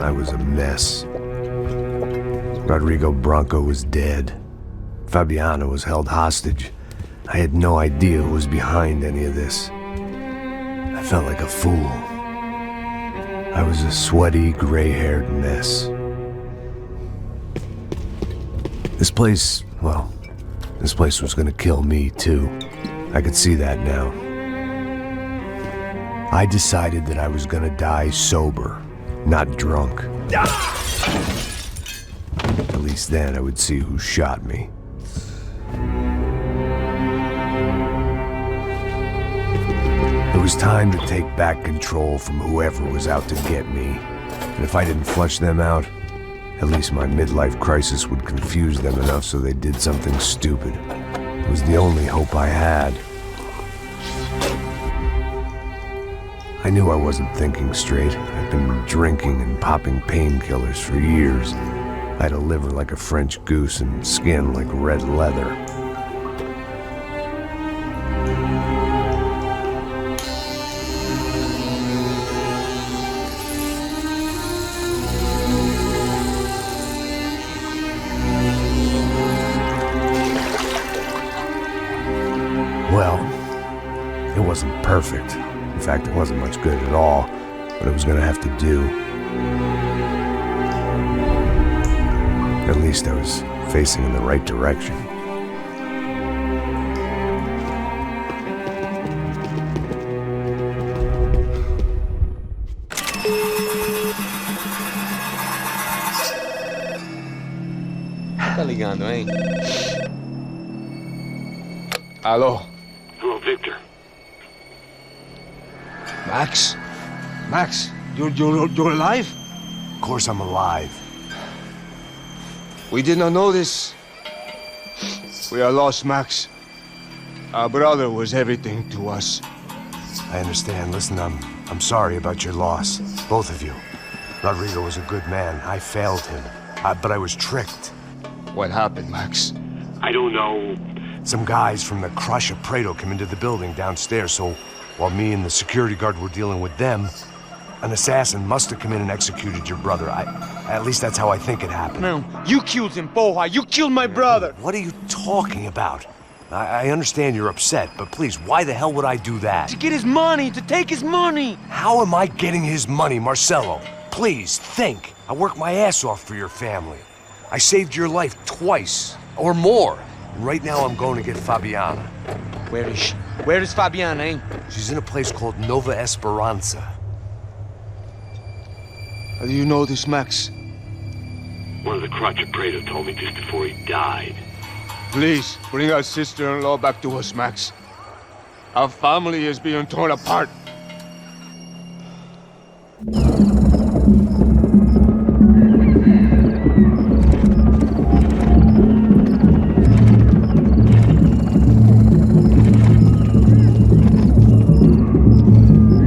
I was a mess. Rodrigo Branco was dead. Fabiana was held hostage. I had no idea who was behind any of this. I felt like a fool. I was a sweaty, gray-haired mess. This place was gonna kill me, too. I could see that now. I decided that I was gonna die sober, not drunk. At least then I would see who shot me. It was time to take back control from whoever was out to get me. And if I didn't flush them out, at least my midlife crisis would confuse them enough so they did something stupid. It was the only hope I had. I knew I wasn't thinking straight. I'd been drinking and popping painkillers for years. I had a liver like a French goose and skin like red leather. Well, it wasn't perfect. In fact, it wasn't much good at all, but it was gonna have to do. At least I was facing in the right direction. Tá ligando, hein? Alô? Hello, Victor. Max? Max, you're alive? Of course I'm alive. We did not know this. We are lost, Max. Our brother was everything to us. I understand. Listen, I'm sorry about your loss. Both of you. Rodrigo was a good man. I failed him. But I was tricked. What happened, Max? I don't know. Some guys from the Crush of Prado came into the building downstairs, so while me and the security guard were dealing with them, an assassin must have come in and executed your brother. At least that's how I think it happened. No, you killed him, porra! You killed my brother! What are you talking about? I understand you're upset, but please, why the hell would I do that? To get his money, to take his money! How am I getting his money, Marcelo? Please, think. I worked my ass off for your family. I saved your life twice, or more. And right now I'm going to get Fabiana. Where is she? Where is Fabiana, eh? She's in a place called Nova Esperanza. How do you know this, Max? One of the Crotch of Prado told me just before he died. Please, bring our sister-in-law back to us, Max. Our family is being torn apart.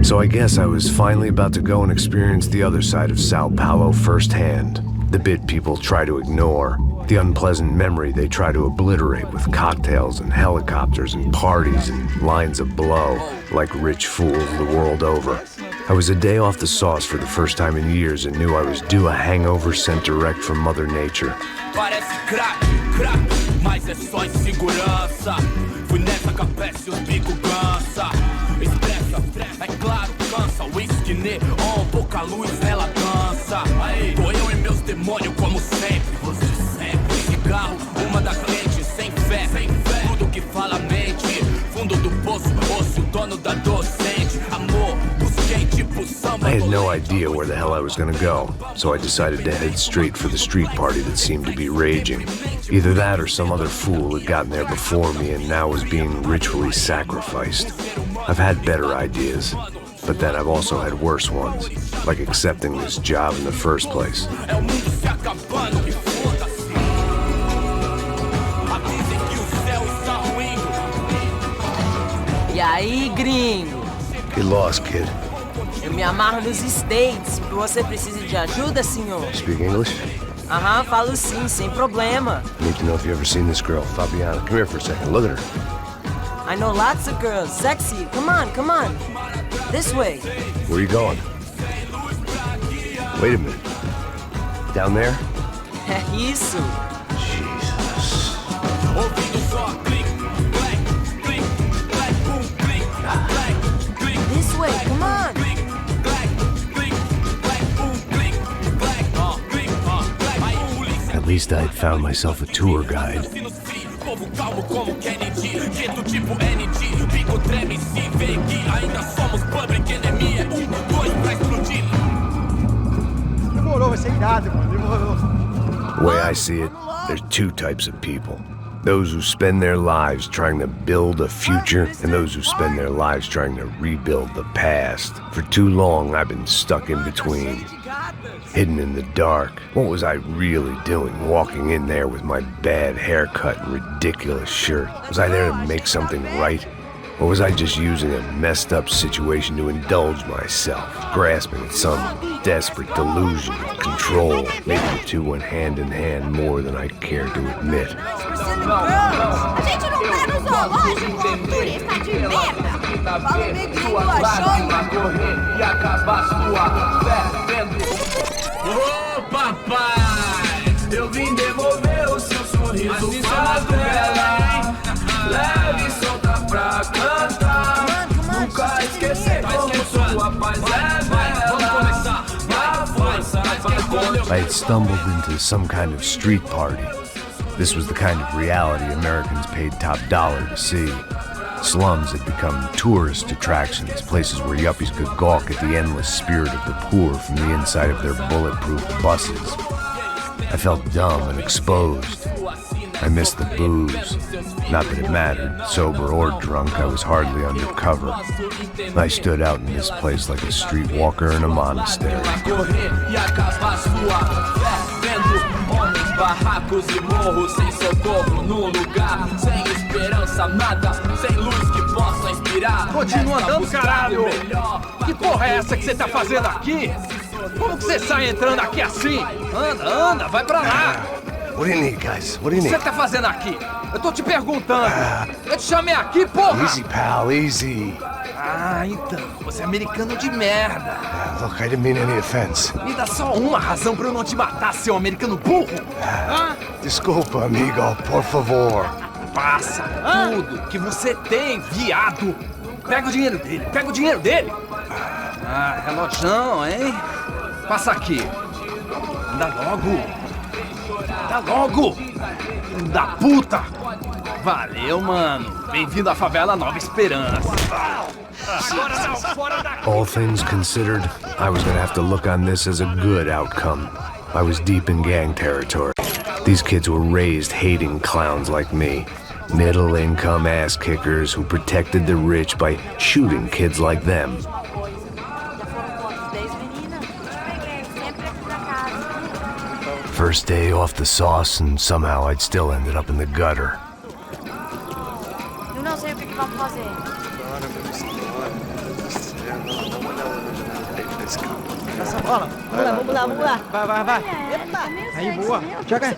So I guess I was finally about to go and experience the other side of Sao Paulo firsthand. The bit people try to ignore. The unpleasant memory they try to obliterate with cocktails and helicopters and parties and lines of blow, like rich fools the world over. I was a day off the sauce for the first time in years and knew I was due a hangover sent direct from Mother Nature. Parece crack, mas é só insegurança. Fui nessa capeste, os bico cansa. Expressa, é claro, cansa. Whisky neon, pouca luz, ela dança. Tô eu e meus demônios como sempre. Você sempre. Cigarro, uma da cliente, sem fé. Tudo que fala mente. Fundo do poço, osso, dono da docente. Amor, busquei tipo samba. I had no idea where the hell I was gonna go, so I decided to head straight for the street party that seemed to be raging. Either that or some other fool had gotten there before me and now was being ritually sacrificed. I've had better ideas, but then I've also had worse ones, like accepting this job in the first place. E aí, gringo? Get lost, kid. Eu me amarro nos States. Você precisa de ajuda, senhor? Speak English? Aham, falo sim, sem problema. I need to know if you've ever seen this girl, Fabiana. Come here for a second. Look at her. I know lots of girls. Sexy. Come on, come on. This way. Where are you going? Wait a minute. Down there? É isso. Jesus. Ouvindo só clique, clack, clique, clack, boom, clique, clack, clique. This way, come on. Clique, clack, clique, clack, boom, clique, clack, clique, clack. Aí, polícia. At least I'd found myself a tour guide. Povo calmo como Kennedy, jeito tipo ND, pico treme se vê que ainda somos public enemy. É 1, 2 pra explodir. Demorou, vai ser irado, mano. Demorou. The way I see it, there's two types of people. Those who spend their lives trying to build a future, and those who spend their lives trying to rebuild the past. For too long, I've been stuck in between, hidden in the dark. What was I really doing, walking in there with my bad haircut and ridiculous shirt? Was I there to make something right? Or was I just using a messed up situation to indulge myself, grasping at some desperate delusion of control? Maybe the two went hand in hand more than I care to admit. A gente não tá no zoológico, um turista de merda. Fala o neguinho achou. E acabar sua fé vendo. Ô papai, eu vim devolver o seu sorriso favela. Leve e solta pra cantar. Nunca esquecer como sua paz é bela. A força I had stumbled into some kind of street party. This was the kind of reality Americans paid top dollar to see. Slums had become tourist attractions, places where yuppies could gawk at the endless spirit of the poor from the inside of their bulletproof buses. I felt dumb and exposed. I missed the booze. Not that it mattered, sober or drunk, I was hardly undercover. I stood out in this place like a streetwalker in a monastery. Barracos e morros sem socorro num lugar sem esperança, nada, sem luz que possa inspirar. Continua andando, caralho! Que porra é essa que você tá fazendo aqui? Como que você sai entrando aqui assim? Anda, vai pra lá! What do you need, guys? What do you O que need? você tá fazendo aqui? Eu tô te perguntando! Eu te chamei aqui, porra! Easy, pal, easy. Ah, então, você é americano de merda! Look, I didn't mean any offense. Me dá só uma razão pra eu não te matar, seu americano burro! Desculpa, amigo, por favor. Passa tudo que você tem, viado! Pega o dinheiro dele! Ah, relojão, hein? Passa aqui! Anda logo! Filho da puta! Valeu, mano! Bem-vindo à favela Nova Esperança! Agora não, fora daqui! All things considered, I was gonna have to look on this as a good outcome. I was deep in gang territory. These kids were raised hating clowns like me. Middle-income ass-kickers who protected the rich by shooting kids like them. First day off the sauce, and somehow I'd still ended up in the gutter. Eu não sei o que vamos fazer. Vamos lá. Vai. Epa. Aí, boa. Joga.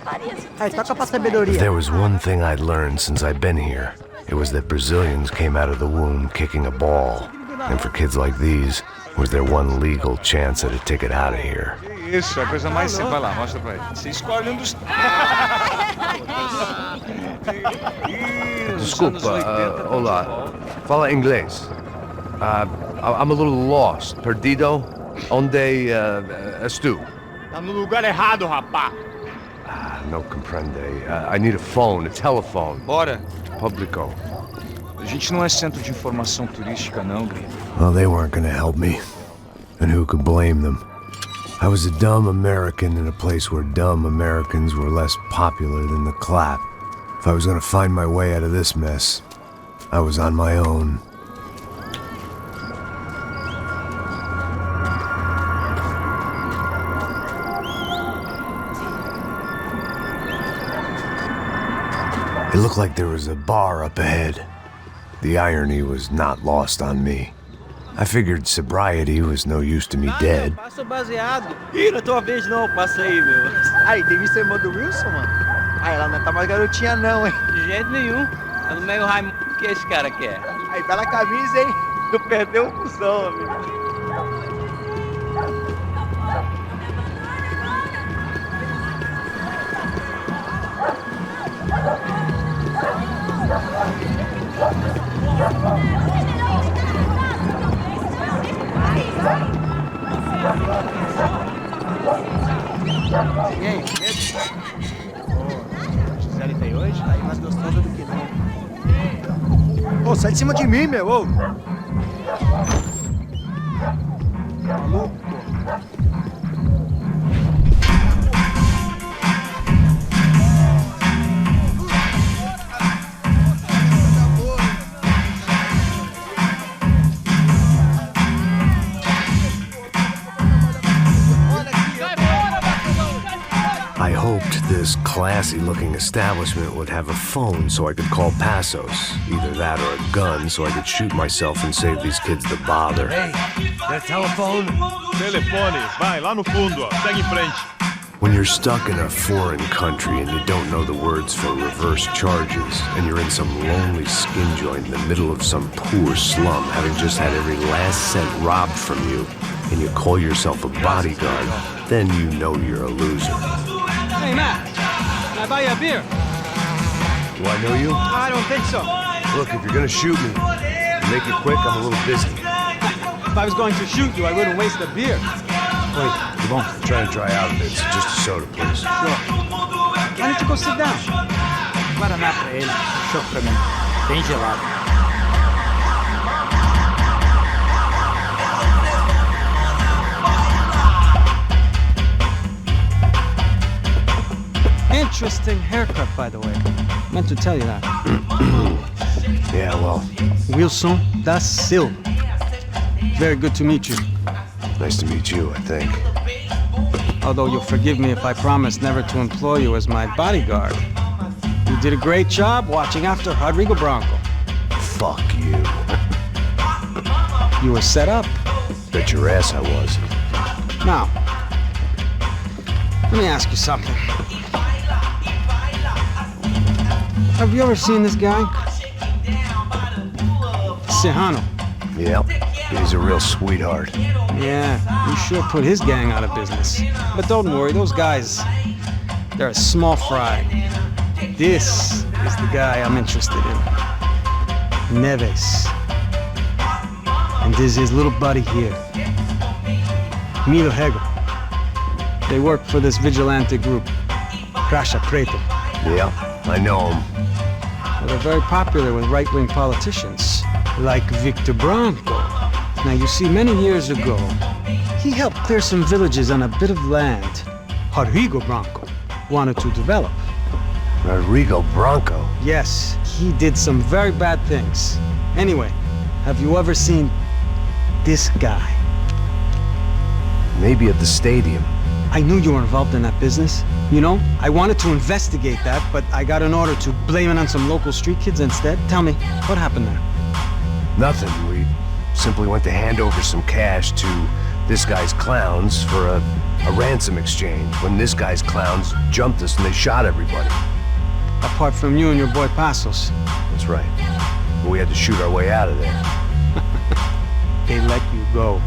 Aí, toca pra If sabedoria. there was one thing I'd learned since I'd been here, it was that Brazilians came out of the womb kicking a ball. And for kids like these, was their one legal chance at a ticket out of here. Isso, a coisa mais simples. Vai lá, mostra pra ele. Você escolhe um dos... Desculpa, olá. Fala inglês. I'm a little lost. Perdido? Onde estou? Tá no lugar errado, rapá. No comprende. I need a phone, a telephone. Bora. Publico. A gente não é centro de informação turística, não, gringo. Well, they weren't gonna help me. And who could blame them? I was a dumb American in a place where dumb Americans were less popular than the clap. If I was gonna find my way out of this mess, I was on my own. It looked like there was a bar up ahead. The irony was not lost on me. I figured sobriety was no use to me dead. Passo baseado. Ih, não é tua vez não, passa aí, meu. Aí, tem visto a irmã do Wilson, mano? Aí, ela não tá mais garotinha não, hein? De jeito nenhum. É no meio Raimundo que esse cara quer. Aí, bela camisa, hein? Tu perdeu o cuzão, amigo. E aí, medo? Ô, Gisele tem hoje? Aí mais gostosa do que nunca. Ô, sai de cima de mim, meu! Ô! Maluco! I hoped this classy-looking establishment would have a phone so I could call Passos. Either that or a gun so I could shoot myself and save these kids the bother. Hey, their telephone? Telefone, vai, lá no fundo, ó. Segue em frente. When you're stuck in a foreign country and you don't know the words for reverse charges, and you're in some lonely skin joint in the middle of some poor slum, having just had every last cent robbed from you, and you call yourself a bodyguard, then you know you're a loser. Hey, Matt, can I buy you a beer? Do I know you? I don't think so. Look, if you're gonna shoot me, make it quick, I'm a little busy. If I was going to shoot you, I wouldn't waste a beer. Wait, come on. I'm trying to dry out a bit, so just a soda, please. Sure. Why don't you go sit down? Guaraná pra ele, chopp pra mim. Bem gelado. Interesting haircut, by the way. Meant to tell you that. Yeah, well, Wilson da Silva. Very good to meet you. nice to meet you, I think. Although you'll forgive me if I promise never to employ you as my bodyguard. You did a great job watching after Rodrigo Branco. Fuck you. You were set up. Bet your ass I was. Now, let me ask you something. Have you ever seen this guy? Serrano. Yep, he's a real sweetheart. Yeah, he sure put his gang out of business. But don't worry, those guys, they're a small fry. This is the guy I'm interested in. Neves. And this is his little buddy here. Milo Hegel. They work for this vigilante group, Crasha Preto. Yeah, I know him. Well, they're very popular with right-wing politicians, like Victor Branco. Now, you see, many years ago, he helped clear some villages on a bit of land Rodrigo Branco wanted to develop. Rodrigo Branco? Yes, he did some very bad things. Anyway, have you ever seen this guy? Maybe at the stadium. I knew you were involved in that business. You know, I wanted to investigate that, but I got an order to blame it on some local street kids instead. Tell me, what happened there? Nothing. We simply went to hand over some cash to this guy's clowns for a ransom exchange when this guy's clowns jumped us and they shot everybody. Apart from you and your boy Passos. That's right. But we had to shoot our way out of there. They let you go.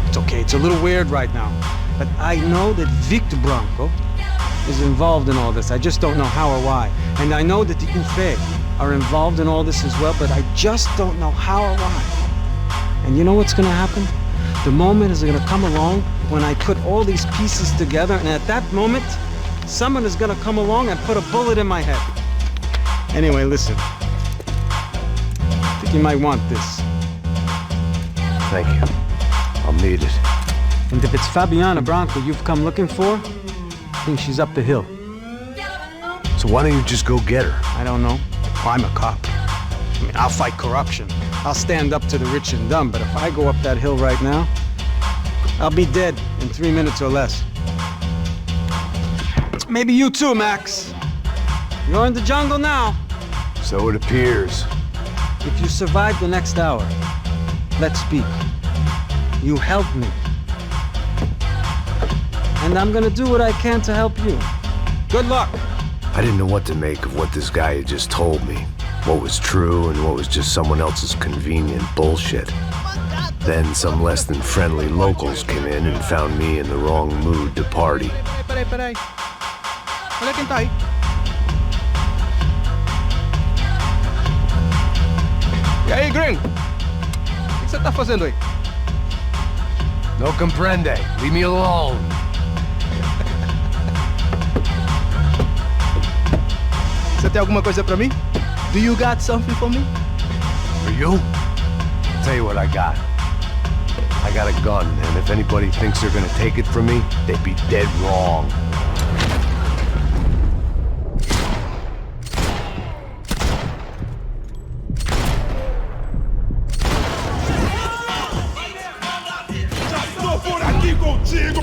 It's okay, it's a little weird right now. But I know that Victor Branco is involved in all this. I just don't know how or why. And I know that the UFE are involved in all this as well, but I just don't know how or why. And you know what's gonna happen? The moment is gonna come along when I put all these pieces together, and at that moment, someone is gonna come along and put a bullet in my head. Anyway, listen. I think you might want this. Thank you. I'll need it. And if it's Fabiana Branco you've come looking for, I think she's up the hill. So why don't you just go get her? I don't know. Well, I'm a cop. I mean, I'll fight corruption. I'll stand up to the rich and dumb, but if I go up that hill right now, I'll be dead in 3 minutes or less. Maybe you too, Max. You're in the jungle now. So it appears. If you survive the next hour, let's speak. You helped me. And I'm gonna do what I can to help you. Good luck. I didn't know what to make of what this guy had just told me. What was true and what was just someone else's convenient bullshit. Then some less than friendly locals came in and found me in the wrong mood to party. Peraí. Olha quem tá aí. E aí, gringo? O que você tá fazendo aí? No comprende. Leave me alone. Você tem alguma coisa pra mim? Do you got something for me? For you? Tell you what I got. I got a gun, and if anybody thinks they're gonna take it from me, they'd be dead wrong. Já estou por aqui contigo!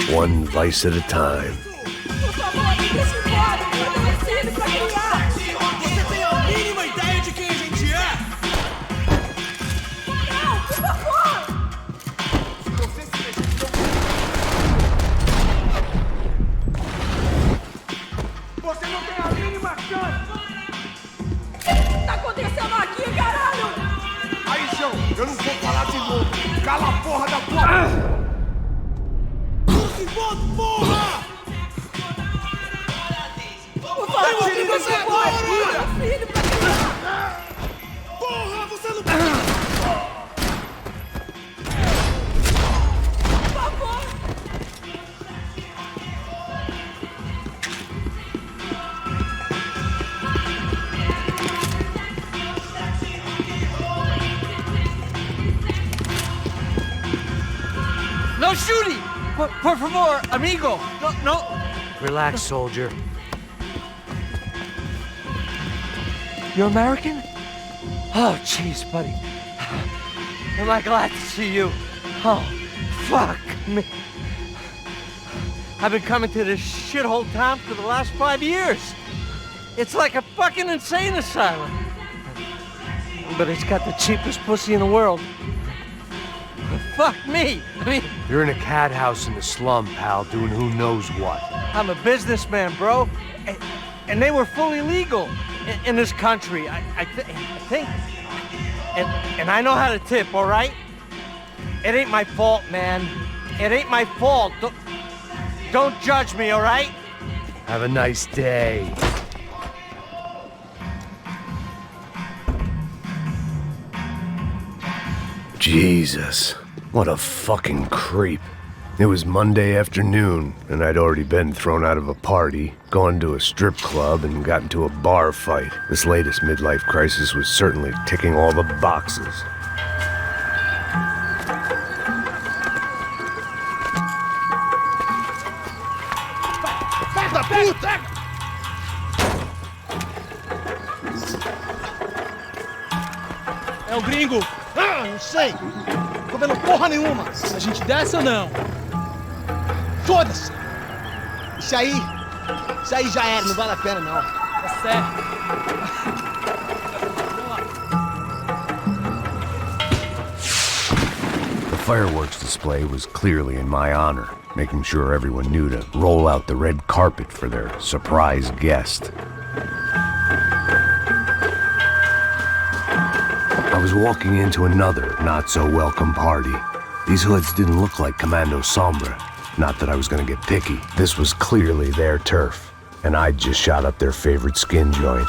One vice at a time. Por favor, deixa embora. Eu tenho filho pra criar. Você tem a mínima ideia de quem a gente é? Não, por favor. Você não tem a mínima chance! O que tá acontecendo aqui, caralho? Aí, João, eu não vou falar de novo. Cala a porra da tua... Porra! Por favor, Tire você agora! agora! Meu filho pra criar. Porra, você não... Por favor. No shooting! Por favor, amigo! No! Relax, soldier. You're American? Oh, jeez, buddy. Am I glad to see you? Oh, fuck me. I've been coming to this shithole town for the last 5 years. It's like a fucking insane asylum. But it's got the cheapest pussy in the world. Fuck me. I mean, You're in a cat house in the slum, pal, doing who knows what. I'm a businessman, bro. And they were fully legal in this country. I think. And I know how to tip, all right? It ain't my fault, man. It ain't my fault. Don't judge me, all right? Have a nice day. Jesus, what a fucking creep. It was Monday afternoon, and I'd already been thrown out of a party, gone to a strip club, and got into a bar fight. This latest midlife crisis was certainly ticking all the boxes. Da puta! É o gringo. Ah, não sei. Não tô vendo porra nenhuma. A gente desce ou não? Foda-se. Isso aí já era, não vale a pena não. Tá certo. The fireworks display was clearly in my honor, making sure everyone knew to roll out the red carpet for their surprise guest. I was walking into another not-so-welcome party. These hoods didn't look like Commando Sombra. Not that I was gonna get picky. This was clearly their turf, and I'd just shot up their favorite skin joint.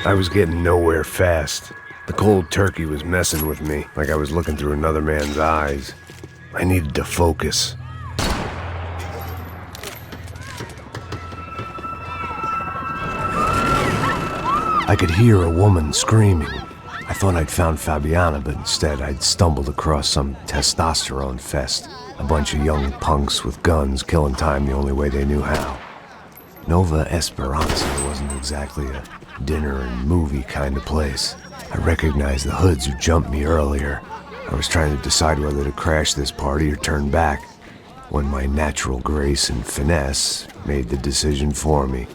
I was getting nowhere fast. The cold turkey was messing with me, like I was looking through another man's eyes. I needed to focus. I could hear a woman screaming. I thought I'd found Fabiana, but instead I'd stumbled across some testosterone fest. A bunch of young punks with guns killing time the only way they knew how. Nova Esperanza wasn't exactly a dinner and movie kind of place. I recognized the hoods who jumped me earlier. I was trying to decide whether to crash this party or turn back, when my natural grace and finesse made the decision for me.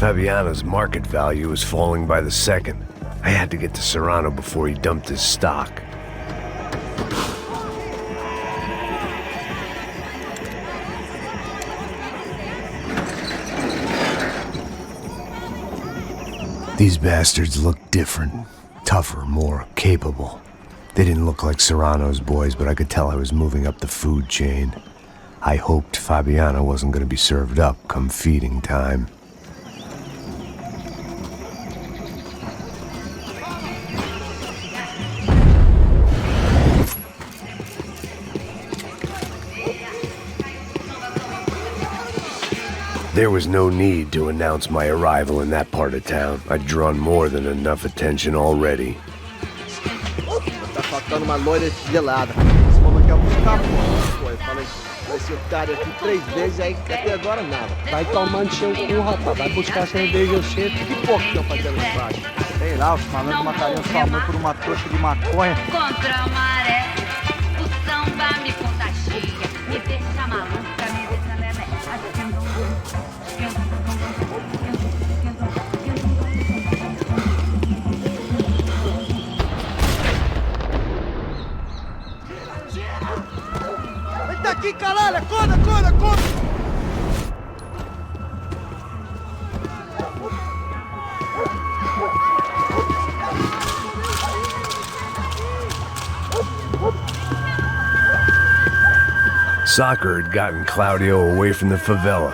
Fabiana's market value was falling by the second. I had to get to Serrano before he dumped his stock. These bastards look different, tougher, more capable. They didn't look like Serrano's boys, but I could tell I was moving up the food chain. I hoped Fabiana wasn't going to be served up come feeding time. There was no need to announce my arrival in that part of town. I'd drawn more than enough attention already. Tá faltando uma loira gelada. Esse povo aqui é muito capô. Eu falei esse otário aqui 3 vezes, aí até agora nada. Vai tomando seu cu, rapaz. Vai buscar cerveja cedo. Que porra que estão fazendo embaixo? Sei lá, os malandros matariam sua mãe por uma tocha de maconha. Contra a maré, o samba me contagia. Me deixa maluca, me deixa lelé. Tá aqui, caralho! Acorda, acorda, acorda! Soccer had gotten Claudio away from the favela,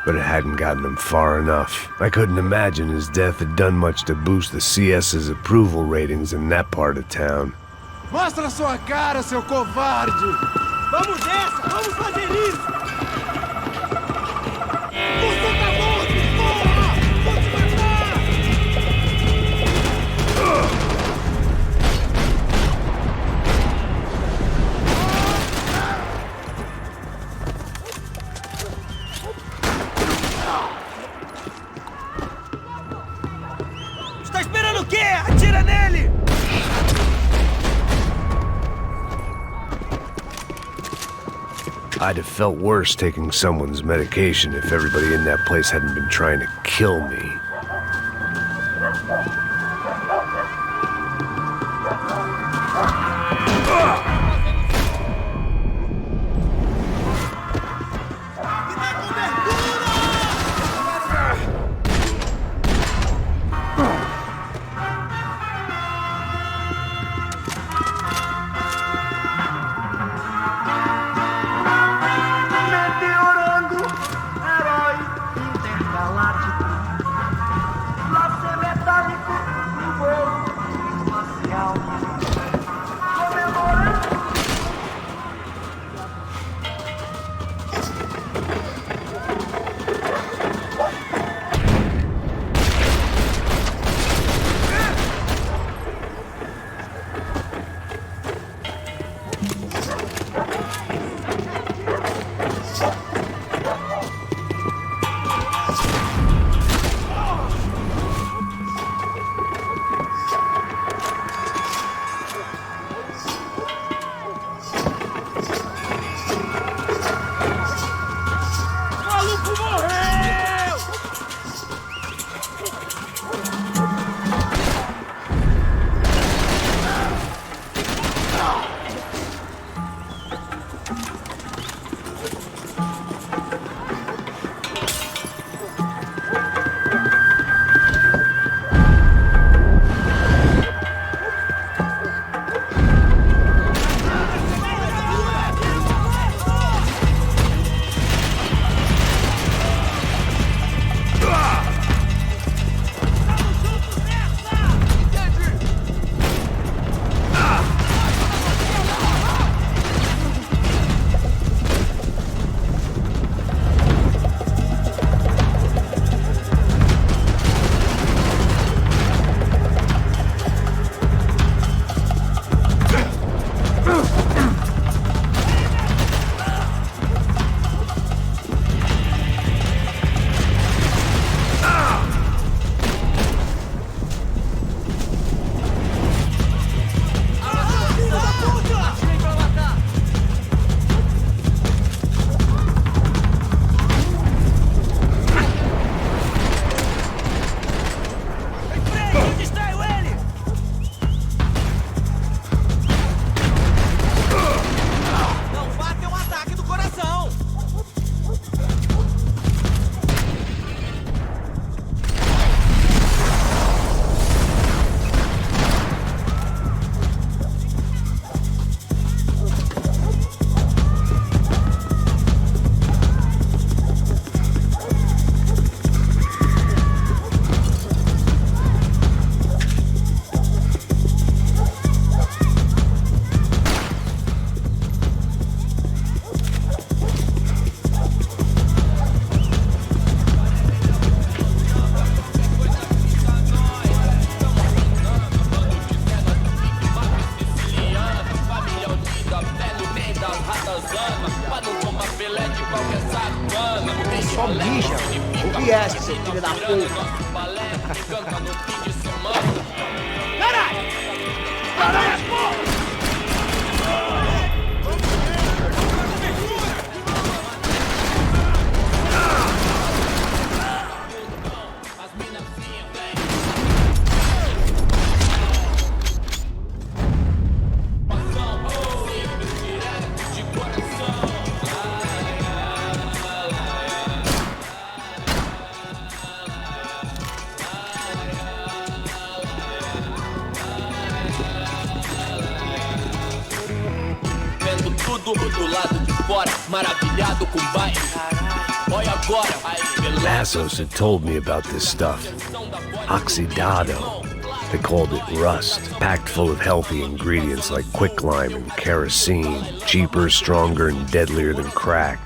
but it hadn't gotten him far enough. I couldn't imagine his death had done much to boost the CS's approval ratings in that part of town. Mostra sua cara, seu covarde! Vamos nessa! Vamos fazer isso! Você tá morto, porra! Vou te matar! Está esperando o quê? Atira nele! I'd have felt worse taking someone's medication if everybody in that place hadn't been trying to kill me. Só mija. Ouvi essa, seu filho da puta. Caralho! Caralho, porra! Massos had told me about this stuff. Oxidado. They called it rust, packed full of healthy ingredients like quicklime and kerosene, cheaper, stronger, and deadlier than crack.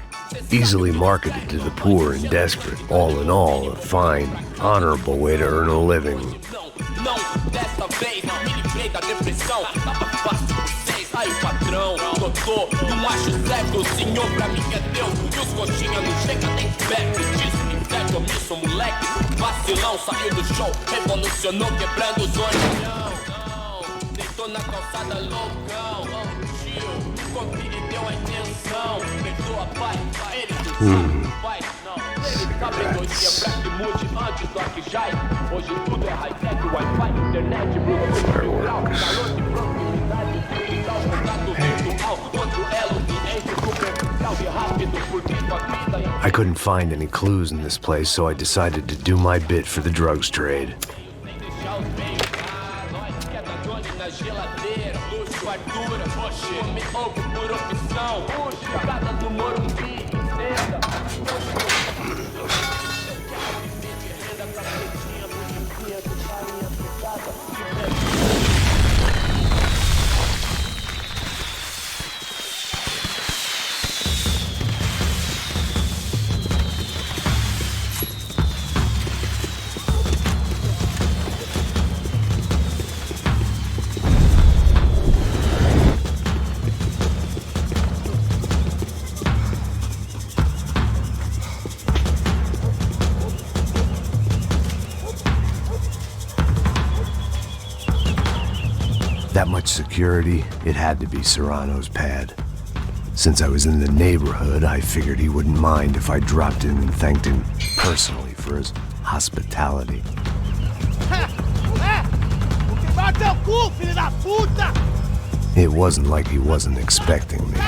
Easily marketed to the poor and desperate. All in all, a fine, honorable way to earn a living. Aí patrão, doutor, não acho certo, o senhor pra mim é Deus. E os coxinha não chega nem perto disso. Inferno, eu sou moleque, vacilão, saiu do show, revolucionou, quebrando os olhos. Deitou na calçada loucão, tio, confere deu a intenção. Perdoa, pai, ele do pai, não. Ele sabedoria pra que mude antes do Arquijai. Hoje tudo é high-tech, Wi-Fi, internet, Bluetooth, grau, calor de proximidade. I couldn't find any clues in this place, so I decided to do my bit for the drugs trade. That much security, it had to be Serrano's pad. Since I was in the neighborhood, I figured he wouldn't mind if I dropped in and thanked him personally for his hospitality. It wasn't like he wasn't expecting me.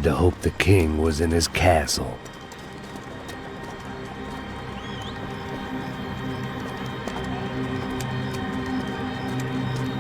to hope the king was in his castle.